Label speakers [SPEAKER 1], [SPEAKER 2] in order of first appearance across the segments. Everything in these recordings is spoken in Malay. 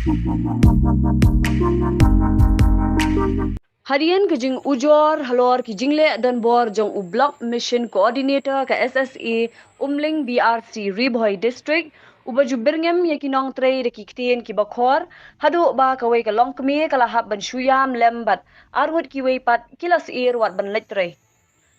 [SPEAKER 1] Harian ke jing ujor halor ki jingle dan bor jong u block mission coordinator ka SSA Umling BRC Ribhoi district ubaju berngem ye ki nong trei de ki ktien ki bakhor hadu ba ka wei ka long kmi kala hab ban shuyam lembat arwut ki wei pat kilas ir wat ban letre.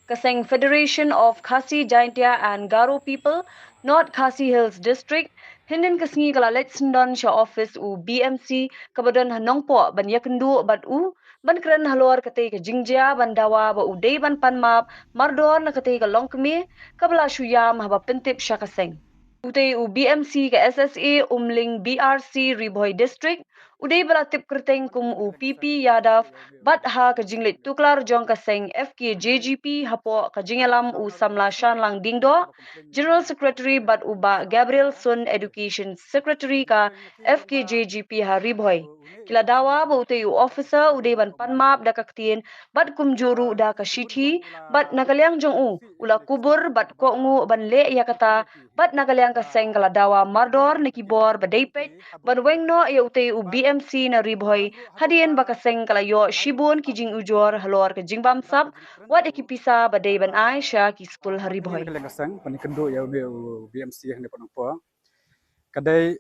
[SPEAKER 1] Kaseng Federation of Khasi Jaintia and Garo People, North Khasi Hills District, Hinin Kasngi kala Letsundon Sha Office u BMC, kabadan hanongpo ban yakendu bat u, ban keren halor kate ke jingjia ban dawa ba u day ban panmap, mardor na kate ke longkmi, kabala shuyam haba pentip sha kaseng. Utay u BMC ke SSA Umling BRC Ribhoi District, uday beratip kerteng kum u PP Yadav, bat ha ke jinglit tuklar jong kaseng FK JGP hapo ke jingelam u samla shan lang dingdo, General Secretary bat uba Gabriel Sun Education Secretary ka FK JGP ha Ribhoi. Kila dawa ba utay u officer uday ban panmap da kaktien, bat kumjuru da ka shithi, bat nakaliang jong u, ula kubur bat ko ngu ban le yakata, bat nakaliang kaseng kala dawa mardor ni kibor badaipet ban wengno ya utay u BMC na Ribhoi hadien bakaseng kala yo shibun kijing ujor halor ke jingbam sab wat ikipisa badai ban Aisha ki school ha
[SPEAKER 2] Ini
[SPEAKER 1] Ribhoi.
[SPEAKER 2] nakaliang kasang panikendo ya BMC yang depan po. Kadai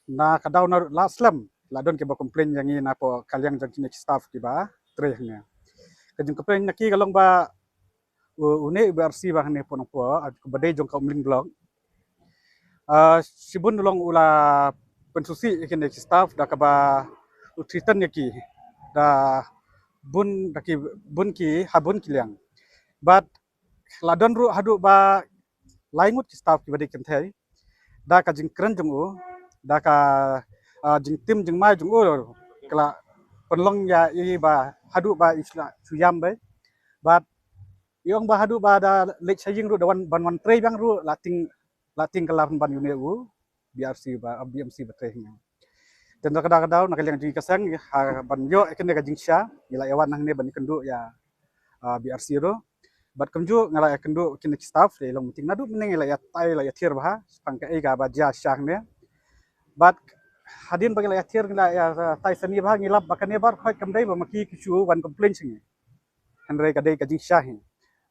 [SPEAKER 2] na kadaw na laslam ladon ke ba komplain yang na po kaliang jang kini staff ki ba trehnya. Kajing komplain naki kalong ba une BRC ba ne po at badai jong ka umling blog. Sibun dulong ula pensusi kini staff da ka ba utritan yaki da bun daki bun ki habun kiliang. But ladon ru hadu ba laingut ki staff ki badai kentai da ka jing keren jong u da ka jing tim jing mai jong u kala penlong ya i ba hadu ba isla suyam bai but yong ba hadu ba da lech saying ru da wan trei bang ru lating kala ban yune u BRC ba BMC ba trei nya dan kadang-kadang nak yang jing kasang ban yo ekene ka jing sha ila yawan nang ne ban kendu ya BRC ro bat kamju ngala kendu kini staff de long meeting nadu meneng ila ya tai la ya thir ba pangka e ga ba ja shang ne bat hadin bagi la ya thir ngala ya tai sani ba ngilap bakane bar khoi kamdai ba maki kichu wan complain singi henre ka dei ka jing sha hin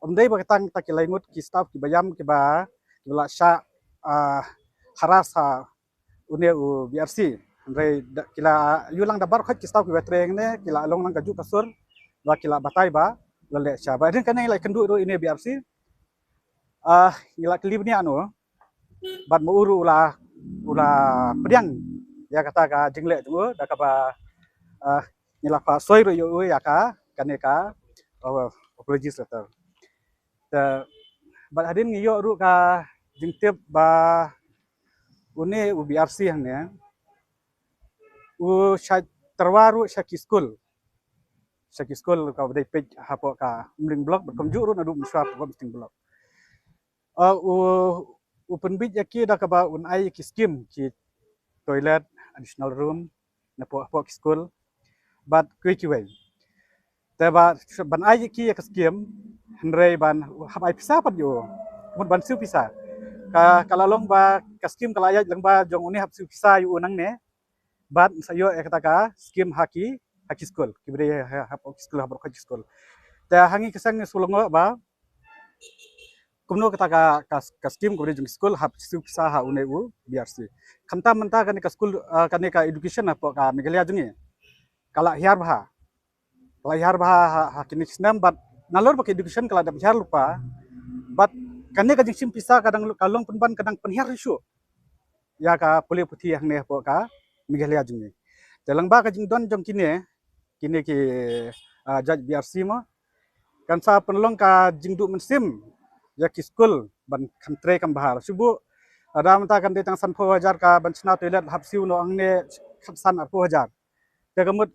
[SPEAKER 2] omdai ba tang ta ki laingut ki staff ki bayam ki ba la sha haras ha une u BRC henre kila yulang da bar khoi ki staff ki betreng ne kila long nang kaju kasur ba kila batai ba lele siapa dan kan yang kendu itu ini BRC ngila kelib ni anu bat mau uru ulah pedang ya kata ka jingle tu dah ka ba ngila pa soi ru yo ya ka kaneka apologies letter the bat hadin ngiyo ru ka jingtip ba une u BRC hang ne u terwaru syaki school ka badai page hapo ka umling blog berkomju ru nadu miswa ko misting blog open bid yaki da ka ba un ai ki scheme ki toilet additional room na po hapo ki school but quick way te ba ban ai ki ka scheme henrei ban hab ai pisa pat yo mun ban siu pisa ka kalalong ba ka scheme kala ya lang ba jong uni hab siu pisa yu unang ne bat sayo kata ka scheme haki school kibri hapo school hapo school ta hangi kesang sulungo ba kumno kata ka scheme kibri jung school hap su sa ha uneu BRC kamta menta kan ka school kan ka education hapo ka migalia jungi kala hiar bah ha kini snam bat nalor ba education kala da hiar lupa bat kan ka jing sim pisa kadang kalong penban kadang penhiar isu ya ka puli putih yang ne hapo ka migalia jungi dalang ba ka jing don jong kini ki judge BRC mo kan sa penlong ka jingdu mensim ya ki school ban kantre kam bahar subu ada menta kan detang san 4000 ka ban chna toilet hapsiu no angne san 4000 te gamut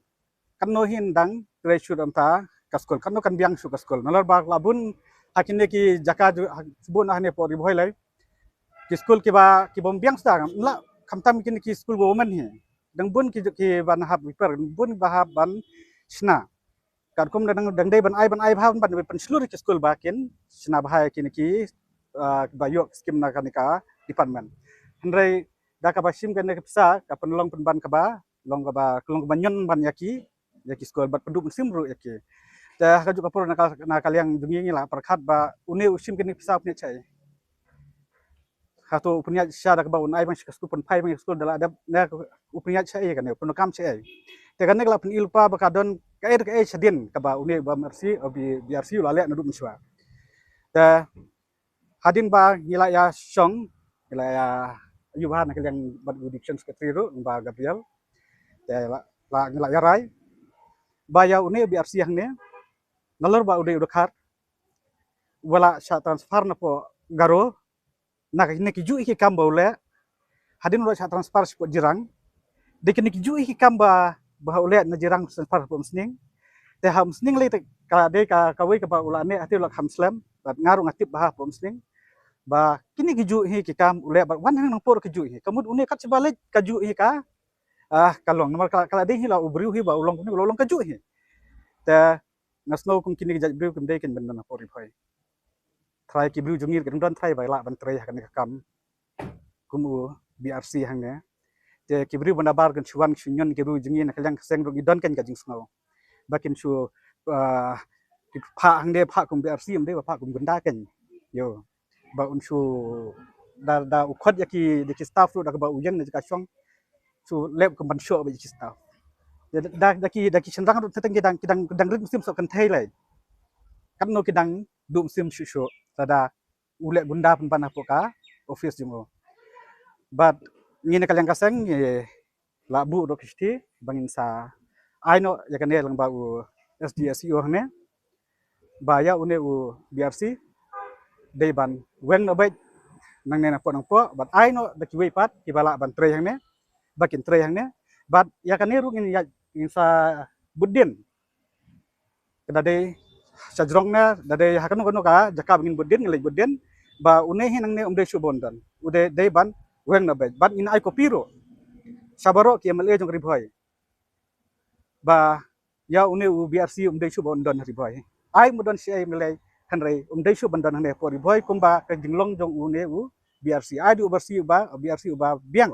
[SPEAKER 2] kan no hin dang treasure amta ka school kan no kan biang su ka school nalor ba labun hakine ki jaka subu na ne po Ribhoi lai ki school ki bom biang sta la kamtam ki school woman hi dang bun ki ban hab repair bun bahab ban sna kan kum dang dai ban ai ban ban seluruh ke school bakin sna bahai kini ki bayok skim na kanika department henrei da ka basim kan ke pisa ka penolong penban ka ba long ka nyon ban yaki skol bat penduk musim ru yaki ta ka juga por na kaliang dungi la perkhat ba une usim kini pisau punya cai hatu punya sya da ba un ai bang skul pun pai bang skul dala ada na punya cai kan pun kam cai te kan la pun ilpa ba kadon ka sedin ka ba une ba mersi obi biarsi la le na du miswa ta hadin ba ngila ya song ngila ya ayuhan na kaliang bat diction secretary ru ba Gabriel te la ngila ya rai ba ya une biarsi yang ne nalor ba udah khar wala sya transfer na po garo na kini kiju iki kam baule hadin wala sya transfer po jirang de kini kiju iki kam ba ule na jirang transfer po msning te ham msning le ka de ka kawe ka ba ula ne ati ula ham slam bat ngaru ngatip ba po msning ba kini kiju iki kam ule ba wan nang por kiju iki kamud une kat sebalik kaju iki ka kalong nomor kala de hila ubriu hi ba ulong kaju iki te nasno kum kini jaj briu kum de ken benda na pori phai try ki briu jungir kan don try bai la ban tray kan kam kumu BRC hang ne te ki briu benda bar kan chuan chunyon ki briu jungin kalang seng ru don kan ka jing snow bakin chu ki pha hang de pha kum BRC um de pha kum benda kan yo ba un chu da ukhot yaki de ki staff ru da ba ujeng ne ka chong chu lep kum ban sho ba ki staff da ki senrang ru teteng kidang rit musim so kan thai lai kan no kidang dum sim shu tada ule bunda pun panah poka office jungo but ngine kalyang kaseng la bu do kisti bangin sa aino ya kan lang ba u SDSU hne ba ya une u BRC dei ban weng no bai nang ne na po but aino da ki wei pat ki bala ban tre hne bakin tre hne but ya kan ru ngin sa budin kada dei sajrong na dade hakan kono ka jaka bingin budin ngelai budin ba une hinang ne umde subondan ude dei ban weng na ban in ai kopiro sabaro ki MLA jong ribhoi ba ya une u BRC umde subondan ribhoi ai mudon si ai MLA hanrei umde subondan hane po ribhoi kumba ka jinglong jong une u BRC ai di ubersi ba BRC ba biang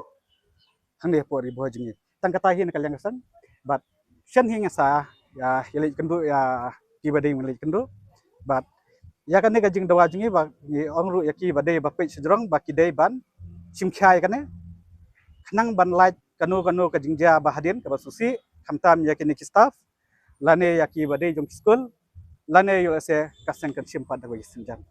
[SPEAKER 2] hane po ribhoi jingi tang kata hin kalyang san but shen hinga sa ya yele kendu ya ki badai melai kendo but ya kan ne ka jing dawa jingi ba ni ongru ya ki badai ba pe sejrong ba ki dei ban simkhai kan ne khnang ban like kanu ka jingja ba hadin ka ba susi khamtam ya ki ni staff lane ya ki badai jong school lane yo se kaseng kan simpat da go sinjan